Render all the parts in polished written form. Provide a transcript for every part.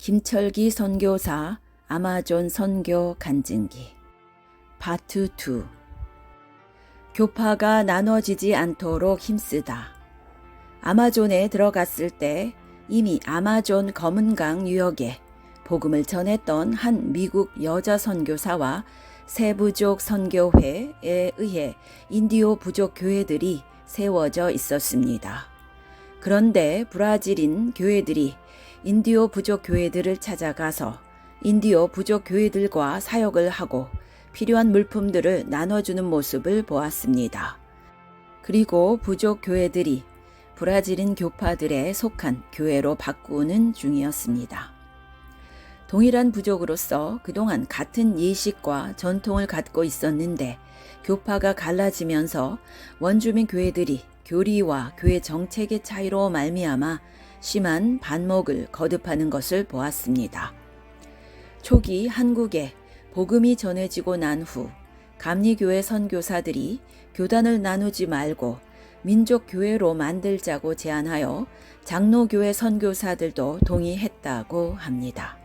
김철기 선교사 아마존 선교 간증기 파트 2. 교파가 나눠지지 않도록 힘쓰다. 아마존에 들어갔을 때 이미 아마존 검은강 유역에 복음을 전했던 한 미국 여자 선교사와 세부족 선교회에 의해 인디오 부족 교회들이 세워져 있었습니다. 그런데 브라질인 교회들이 인디오 부족 교회들을 찾아가서 인디오 부족 교회들과 사역을 하고 필요한 물품들을 나눠주는 모습을 보았습니다. 그리고 부족 교회들이 브라질인 교파들에 속한 교회로 바꾸는 중이었습니다. 동일한 부족으로서 그동안 같은 예식과 전통을 갖고 있었는데 교파가 갈라지면서 원주민 교회들이 교리와 교회 정책의 차이로 말미암아 심한 반목을 거듭하는 것을 보았습니다. 초기 한국에 복음이 전해지고 난 후 감리교회 선교사들이 교단을 나누지 말고 민족교회로 만들자고 제안하여 장로교회 선교사들도 동의했다고 합니다.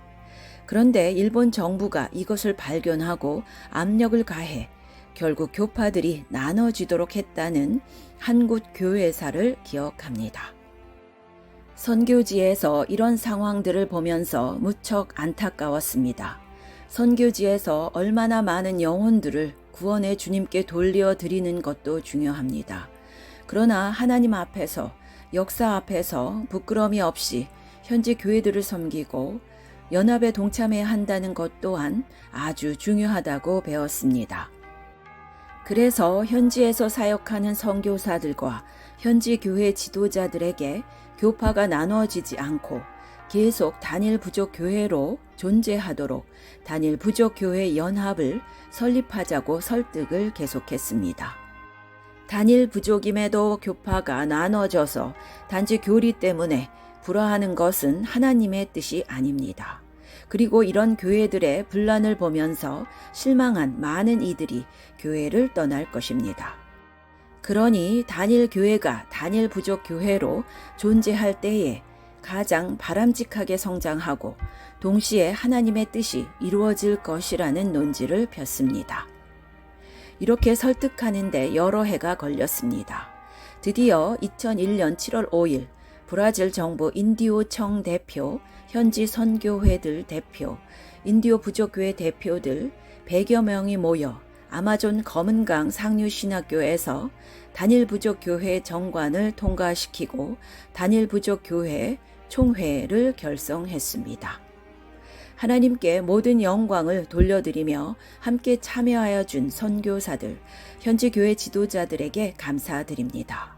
그런데 일본 정부가 이것을 발견하고 압력을 가해 결국 교파들이 나눠지도록 했다는 한국 교회사를 기억합니다. 선교지에서 이런 상황들을 보면서 무척 안타까웠습니다. 선교지에서 얼마나 많은 영혼들을 구원의 주님께 돌려드리는 것도 중요합니다. 그러나 하나님 앞에서, 역사 앞에서 부끄러움이 없이 현지 교회들을 섬기고 연합에 동참해야 한다는 것 또한 아주 중요하다고 배웠습니다. 그래서 현지에서 사역하는 선교사들과 현지 교회 지도자들에게 교파가 나눠지지 않고 계속 단일 부족 교회로 존재하도록 단일 부족 교회 연합을 설립하자고 설득을 계속했습니다. 단일 부족임에도 교파가 나눠져서 단지 교리 때문에 불화하는 것은 하나님의 뜻이 아닙니다. 그리고 이런 교회들의 분란을 보면서 실망한 많은 이들이 교회를 떠날 것입니다. 그러니 단일 교회가 단일 부족 교회로 존재할 때에 가장 바람직하게 성장하고 동시에 하나님의 뜻이 이루어질 것이라는 논지를 폈습니다. 이렇게 설득하는데 여러 해가 걸렸습니다. 드디어 2001년 7월 5일 브라질 정부 인디오청 대표, 현지 선교회들 대표, 인디오 부족교회 대표들 100여 명이 모여 아마존 검은강 상류신학교에서 단일 부족교회 정관을 통과시키고 단일 부족교회 총회를 결성했습니다. 하나님께 모든 영광을 돌려드리며 함께 참여하여 준 선교사들, 현지 교회 지도자들에게 감사드립니다.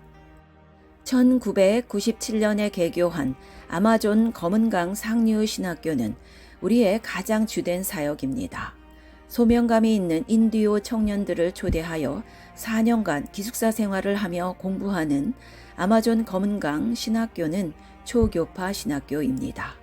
1997년에 개교한 아마존 검은강 상류신학교는 우리의 가장 주된 사역입니다. 소명감이 있는 인디오 청년들을 초대하여 4년간 기숙사 생활을 하며 공부하는 아마존 검은강 신학교는 초교파 신학교입니다.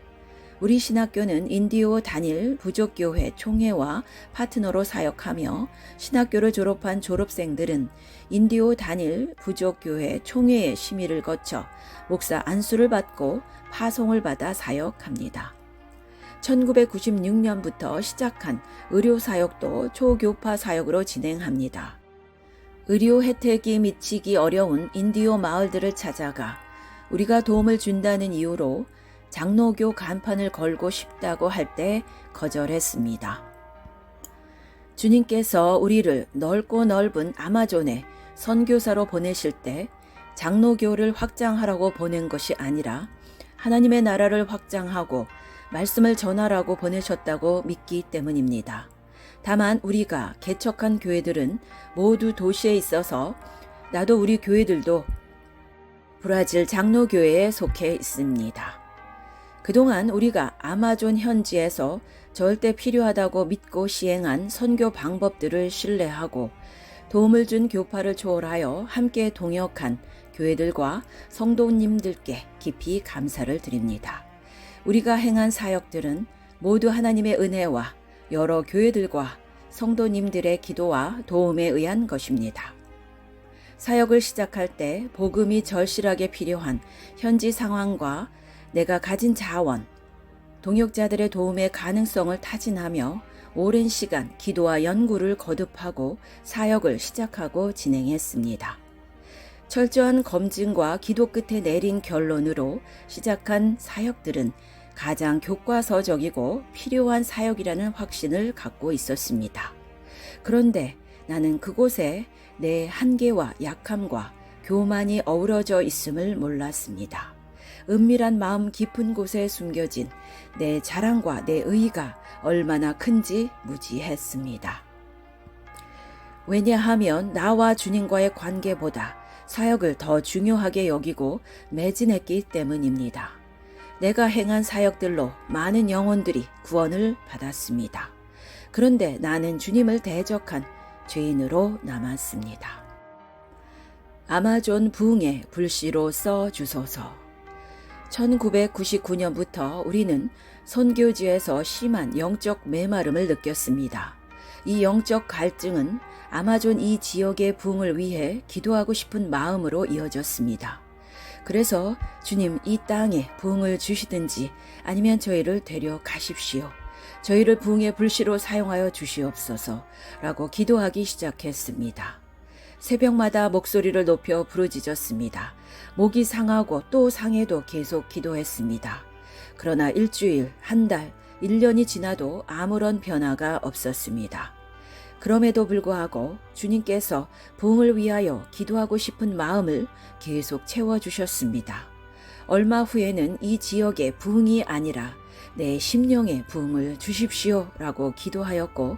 우리 신학교는 인디오 단일 부족교회 총회와 파트너로 사역하며 신학교를 졸업한 졸업생들은 인디오 단일 부족교회 총회의 심의를 거쳐 목사 안수를 받고 파송을 받아 사역합니다. 1996년부터 시작한 의료 사역도 초교파 사역으로 진행합니다. 의료 혜택이 미치기 어려운 인디오 마을들을 찾아가 우리가 도움을 준다는 이유로 장로교 간판을 걸고 싶다고 할 때 거절했습니다. 주님께서 우리를 넓고 넓은 아마존에 선교사로 보내실 때 장로교를 확장하라고 보낸 것이 아니라 하나님의 나라를 확장하고 말씀을 전하라고 보내셨다고 믿기 때문입니다. 다만 우리가 개척한 교회들은 모두 도시에 있어서 나도 우리 교회들도 브라질 장로교회에 속해 있습니다. 그동안 우리가 아마존 현지에서 절대 필요하다고 믿고 시행한 선교 방법들을 신뢰하고 도움을 준 교파를 초월하여 함께 동역한 교회들과 성도님들께 깊이 감사를 드립니다. 우리가 행한 사역들은 모두 하나님의 은혜와 여러 교회들과 성도님들의 기도와 도움에 의한 것입니다. 사역을 시작할 때 복음이 절실하게 필요한 현지 상황과 내가 가진 자원, 동역자들의 도움의 가능성을 타진하며 오랜 시간 기도와 연구를 거듭하고 사역을 시작하고 진행했습니다. 철저한 검증과 기도 끝에 내린 결론으로 시작한 사역들은 가장 교과서적이고 필요한 사역이라는 확신을 갖고 있었습니다. 그런데 나는 그곳에 내 한계와 약함과 교만이 어우러져 있음을 몰랐습니다. 은밀한 마음 깊은 곳에 숨겨진 내 자랑과 내 의의가 얼마나 큰지 무지했습니다. 왜냐하면 나와 주님과의 관계보다 사역을 더 중요하게 여기고 매진했기 때문입니다. 내가 행한 사역들로 많은 영혼들이 구원을 받았습니다. 그런데 나는 주님을 대적한 죄인으로 남았습니다. 아마존 부흥의 불씨로 써 주소서. 1999년부터 우리는 선교지에서 심한 영적 메마름을 느꼈습니다. 이 영적 갈증은 아마존 이 지역의 부흥을 위해 기도하고 싶은 마음으로 이어졌습니다. 그래서 주님 이 땅에 부흥을 주시든지 아니면 저희를 데려가십시오. 저희를 부흥의 불씨로 사용하여 주시옵소서 라고 기도하기 시작했습니다. 새벽마다 목소리를 높여 부르짖었습니다. 목이 상하고 또 상해도 계속 기도했습니다. 그러나 일주일, 한 달, 1년이 지나도 아무런 변화가 없었습니다. 그럼에도 불구하고 주님께서 부흥을 위하여 기도하고 싶은 마음을 계속 채워주셨습니다. 얼마 후에는 이 지역의 부흥이 아니라 내 심령의 부흥을 주십시오 라고 기도하였고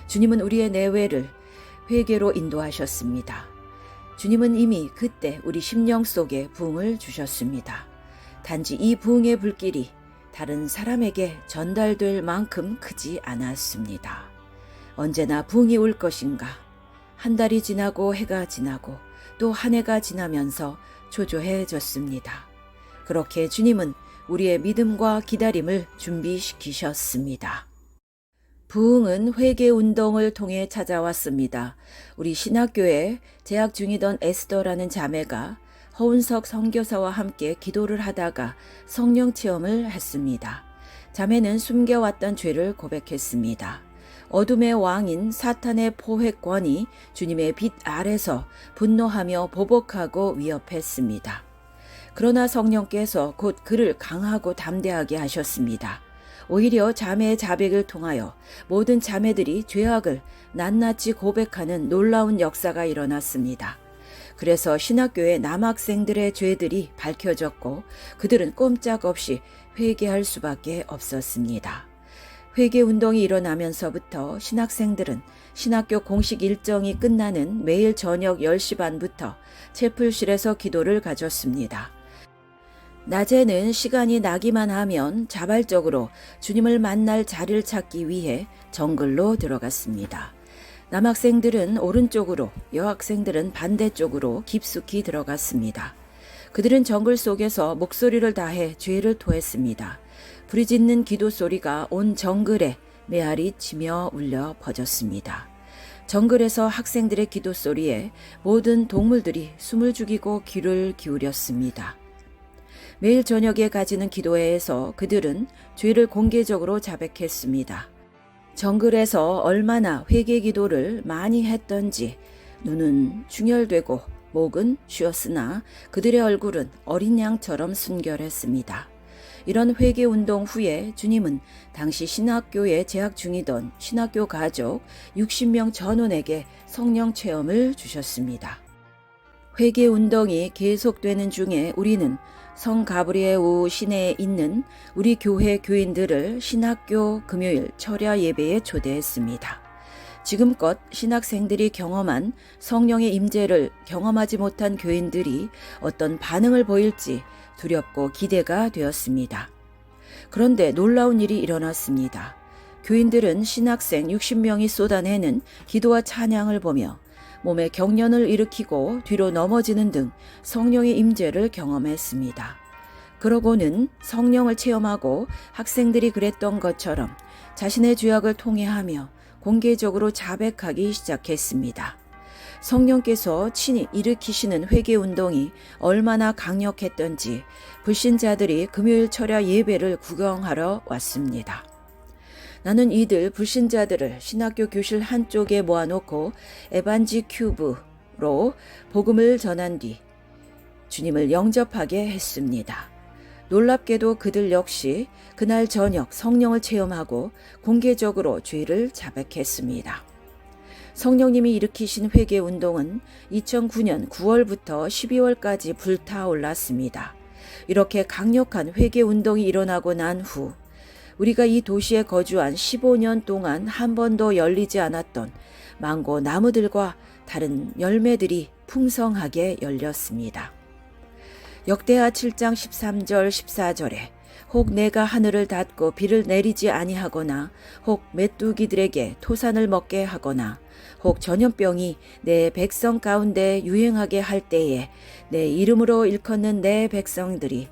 주님은 우리의 내외를 회개로 인도하셨습니다. 주님은 이미 그때 우리 심령 속에 부흥을 주셨습니다. 단지 이 부흥의 불길이 다른 사람에게 전달될 만큼 크지 않았습니다. 언제나 부흥이 올 것인가? 한 달이 지나고 해가 지나고 또 한 해가 지나면서 초조해졌습니다. 그렇게 주님은 우리의 믿음과 기다림을 준비시키셨습니다. 부흥은 회개운동을 통해 찾아왔습니다. 우리 신학교에 재학 중이던 에스더라는 자매가 허운석 선교사와 함께 기도를 하다가 성령 체험을 했습니다. 자매는 숨겨왔던 죄를 고백했습니다. 어둠의 왕인 사탄의 포획권이 주님의 빛 아래서 분노하며 보복하고 위협했습니다. 그러나 성령께서 곧 그를 강하고 담대하게 하셨습니다. 오히려 자매의 자백을 통하여 모든 자매들이 죄악을 낱낱이 고백하는 놀라운 역사가 일어났습니다. 그래서 신학교의 남학생들의 죄들이 밝혀졌고 그들은 꼼짝없이 회개할 수밖에 없었습니다. 회개운동이 일어나면서부터 신학생들은 신학교 공식 일정이 끝나는 매일 저녁 10시 반부터 채플실에서 기도를 가졌습니다. 낮에는 시간이 나기만 하면 자발적으로 주님을 만날 자리를 찾기 위해 정글로 들어갔습니다. 남학생들은 오른쪽으로, 여학생들은 반대쪽으로 깊숙이 들어갔습니다. 그들은 정글 속에서 목소리를 다해 죄를 토했습니다. 부르짖는 기도 소리가 온 정글에 메아리 치며 울려 퍼졌습니다. 정글에서 학생들의 기도 소리에 모든 동물들이 숨을 죽이고 귀를 기울였습니다. 매일 저녁에 가지는 기도회에서 그들은 죄를 공개적으로 자백했습니다. 정글에서 얼마나 회개 기도를 많이 했던지 눈은 충혈되고 목은 쉬었으나 그들의 얼굴은 어린 양처럼 순결했습니다. 이런 회개운동 후에 주님은 당시 신학교에 재학 중이던 신학교 가족 60명 전원에게 성령 체험을 주셨습니다. 회개운동이 계속되는 중에 우리는 성 가브리에우 시내에 있는 우리 교회 교인들을 신학교 금요일 철야 예배에 초대했습니다. 지금껏 신학생들이 경험한 성령의 임재를 경험하지 못한 교인들이 어떤 반응을 보일지 두렵고 기대가 되었습니다. 그런데 놀라운 일이 일어났습니다. 교인들은 신학생 60명이 쏟아내는 기도와 찬양을 보며 몸에 경련을 일으키고 뒤로 넘어지는 등 성령의 임재를 경험했습니다. 그러고는 성령을 체험하고 학생들이 그랬던 것처럼 자신의 죄악을 통회하며 공개적으로 자백하기 시작했습니다. 성령께서 친히 일으키시는 회개운동이 얼마나 강력했던지 불신자들이 금요일 철야 예배를 구경하러 왔습니다. 나는 이들 불신자들을 신학교 교실 한쪽에 모아놓고 에반지 큐브로 복음을 전한 뒤 주님을 영접하게 했습니다. 놀랍게도 그들 역시 그날 저녁 성령을 체험하고 공개적으로 죄를 자백했습니다. 성령님이 일으키신 회개운동은 2009년 9월부터 12월까지 불타올랐습니다. 이렇게 강력한 회개운동이 일어나고 난 후 우리가 이 도시에 거주한 15년 동안 한 번도 열리지 않았던 망고 나무들과 다른 열매들이 풍성하게 열렸습니다. 역대하 7장 13절 14절에 혹 내가 하늘을 닫고 비를 내리지 아니하거나 혹 메뚜기들에게 토산을 먹게 하거나 혹 전염병이 내 백성 가운데 유행하게 할 때에 내 이름으로 일컫는 내 백성들이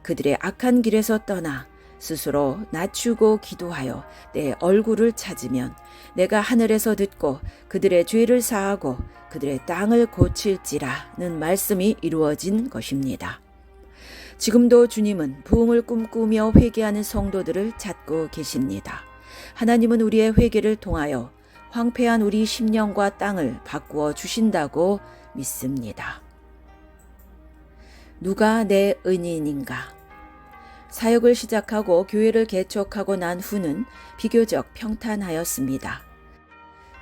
그들의 악한 길에서 떠나 스스로 낮추고 기도하여 내 얼굴을 찾으면 내가 하늘에서 듣고 그들의 죄를 사하고 그들의 땅을 고칠지라는 말씀이 이루어진 것입니다. 지금도 주님은 부흥을 꿈꾸며 회개하는 성도들을 찾고 계십니다. 하나님은 우리의 회개를 통하여 황폐한 우리 심령과 땅을 바꾸어 주신다고 믿습니다. 누가 내 은인인가? 사역을 시작하고 교회를 개척하고 난 후는 비교적 평탄하였습니다.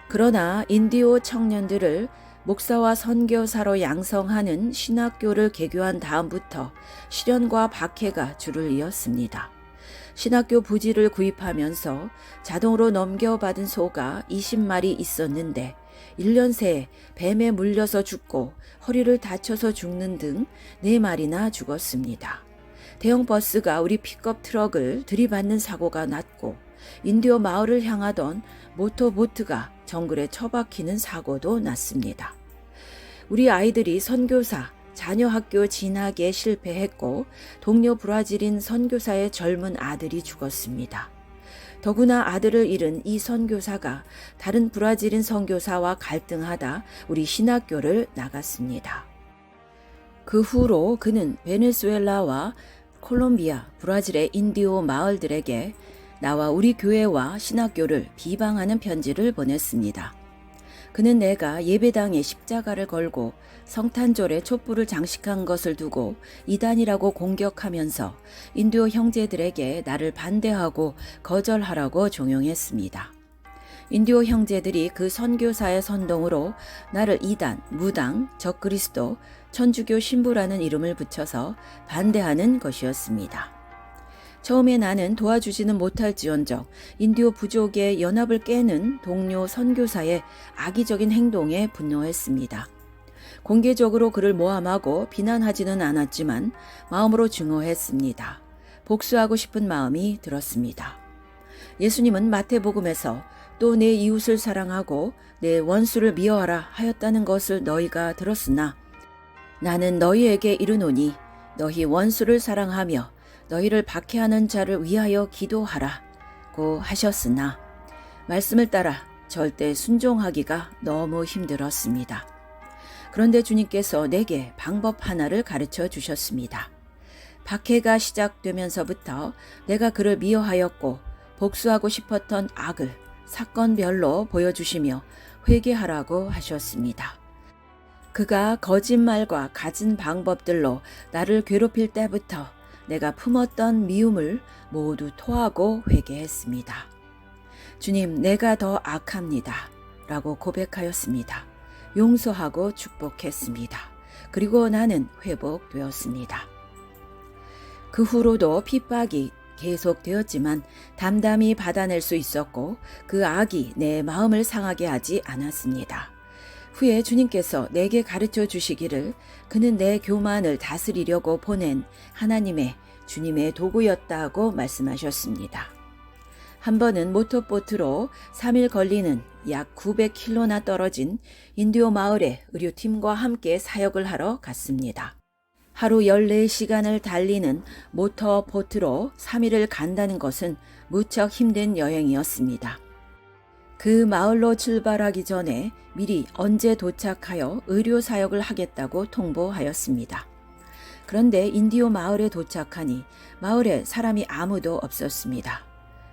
그러나 인디오 청년들을 목사와 선교사로 양성하는 신학교를 개교한 다음부터 시련과 박해가 줄을 이었습니다. 신학교 부지를 구입하면서 자동으로 넘겨받은 소가 20마리 있었는데 1년 새에 뱀에 물려서 죽고 허리를 다쳐서 죽는 등 4마리나 죽었습니다. 대형 버스가 우리 픽업 트럭을 들이받는 사고가 났고 인디오 마을을 향하던 모터보트가 정글에 처박히는 사고도 났습니다. 우리 아이들이 선교사, 자녀 학교 진학에 실패했고 동료 브라질인 선교사의 젊은 아들이 죽었습니다. 더구나 아들을 잃은 이 선교사가 다른 브라질인 선교사와 갈등하다 우리 신학교를 나갔습니다. 그 후로 그는 베네수엘라와 콜롬비아, 브라질의 인디오 마을들에게 나와 우리 교회와 신학교를 비방하는 편지를 보냈습니다. 그는 내가 예배당에 십자가를 걸고 성탄절에 촛불을 장식한 것을 두고 이단이라고 공격하면서 인디오 형제들에게 나를 반대하고 거절하라고 종용했습니다. 인디오 형제들이 그 선교사의 선동으로 나를 이단, 무당, 적그리스도, 천주교 신부라는 이름을 붙여서 반대하는 것이었습니다. 처음에 나는 도와주지는 못할지언정 인디오 부족의 연합을 깨는 동료 선교사의 악의적인 행동에 분노했습니다. 공개적으로 그를 모함하고 비난하지는 않았지만 마음으로 증오했습니다. 복수하고 싶은 마음이 들었습니다. 예수님은 마태복음에서 또 내 이웃을 사랑하고 내 원수를 미워하라 하였다는 것을 너희가 들었으나 나는 너희에게 이르노니 너희 원수를 사랑하며 너희를 박해하는 자를 위하여 기도하라고 하셨으나 말씀을 따라 절대 순종하기가 너무 힘들었습니다. 그런데 주님께서 내게 방법 하나를 가르쳐 주셨습니다. 박해가 시작되면서부터 내가 그를 미워하였고 복수하고 싶었던 악을 사건별로 보여주시며 회개하라고 하셨습니다. 그가 거짓말과 갖은 방법들로 나를 괴롭힐 때부터 내가 품었던 미움을 모두 토하고 회개했습니다. 주님, 내가 더 악합니다. 라고 고백하였습니다. 용서하고 축복했습니다. 그리고 나는 회복되었습니다. 그 후로도 핍박이 계속되었지만 담담히 받아낼 수 있었고 그 악이 내 마음을 상하게 하지 않았습니다. 후에 주님께서 내게 가르쳐 주시기를 그는 내 교만을 다스리려고 보낸 하나님의 주님의 도구였다고 말씀하셨습니다. 한 번은 모터보트로 3일 걸리는 약 900km나 떨어진 인디오 마을에 의료팀과 함께 사역을 하러 갔습니다. 하루 14시간을 달리는 모터보트로 3일을 간다는 것은 무척 힘든 여행이었습니다. 그 마을로 출발하기 전에 미리 언제 도착하여 의료 사역을 하겠다고 통보하였습니다. 그런데 인디오 마을에 도착하니 마을에 사람이 아무도 없었습니다.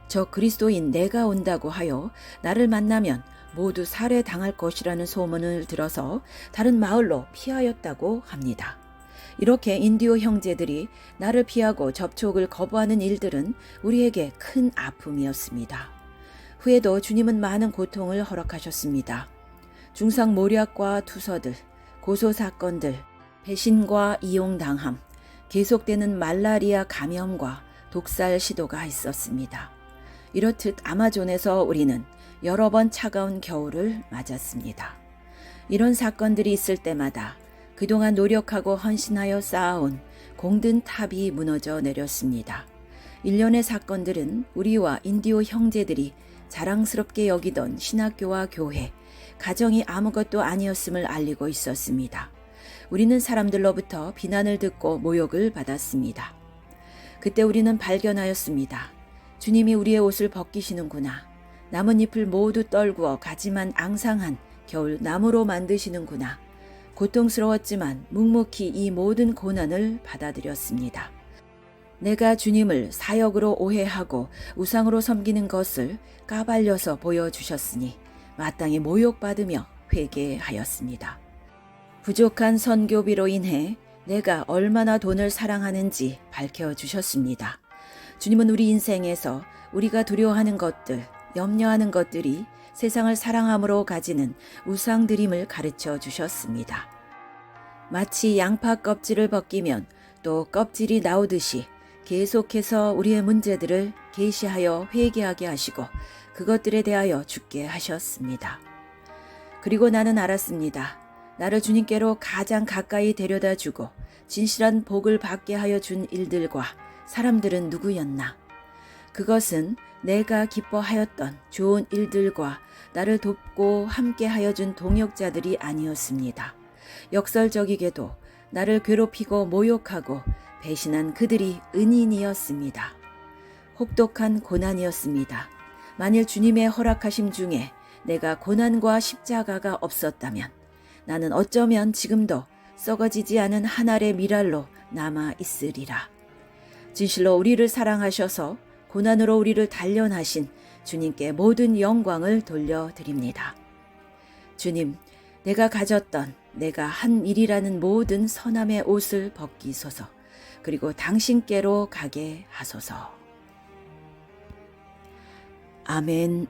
저 그리스도인 내가 온다고 하여 나를 만나면 모두 살해당할 것이라는 소문을 들어서 다른 마을로 피하였다고 합니다. 이렇게 인디오 형제들이 나를 피하고 접촉을 거부하는 일들은 우리에게 큰 아픔이었습니다. 후에도 주님은 많은 고통을 허락하셨습니다. 중상모략과 투서들, 고소사건들, 배신과 이용당함, 계속되는 말라리아 감염과 독살 시도가 있었습니다. 이렇듯 아마존에서 우리는 여러 번 차가운 겨울을 맞았습니다. 이런 사건들이 있을 때마다 그동안 노력하고 헌신하여 쌓아온 공든 탑이 무너져 내렸습니다. 일련의 사건들은 우리와 인디오 형제들이 자랑스럽게 여기던 신학교와 교회, 가정이 아무것도 아니었음을 알리고 있었습니다. 우리는 사람들로부터 비난을 듣고 모욕을 받았습니다. 그때 우리는 발견하였습니다. 주님이 우리의 옷을 벗기시는구나. 나뭇잎을 모두 떨구어 가지만 앙상한 겨울 나무로 만드시는구나. 고통스러웠지만 묵묵히 이 모든 고난을 받아들였습니다. 내가 주님을 사역으로 오해하고 우상으로 섬기는 것을 까발려서 보여주셨으니 마땅히 모욕받으며 회개하였습니다. 부족한 선교비로 인해 내가 얼마나 돈을 사랑하는지 밝혀주셨습니다. 주님은 우리 인생에서 우리가 두려워하는 것들, 염려하는 것들이 세상을 사랑함으로 가지는 우상들임을 가르쳐 주셨습니다. 마치 양파 껍질을 벗기면 또 껍질이 나오듯이 계속해서 우리의 문제들을 계시하여 회개하게 하시고 그것들에 대하여 죽게 하셨습니다. 그리고 나는 알았습니다. 나를 주님께로 가장 가까이 데려다 주고 진실한 복을 받게 하여 준 일들과 사람들은 누구였나? 그것은 내가 기뻐하였던 좋은 일들과 나를 돕고 함께 하여 준 동역자들이 아니었습니다. 역설적이게도 나를 괴롭히고 모욕하고 배신한 그들이 은인이었습니다. 혹독한 고난이었습니다. 만일 주님의 허락하심 중에 내가 고난과 십자가가 없었다면 나는 어쩌면 지금도 썩어지지 않은 한 알의 미랄로 남아 있으리라. 진실로 우리를 사랑하셔서 고난으로 우리를 단련하신 주님께 모든 영광을 돌려드립니다. 주님, 내가 가졌던 내가 한 일이라는 모든 선함의 옷을 벗기소서. 그리고 당신께로 가게 하소서. 아멘.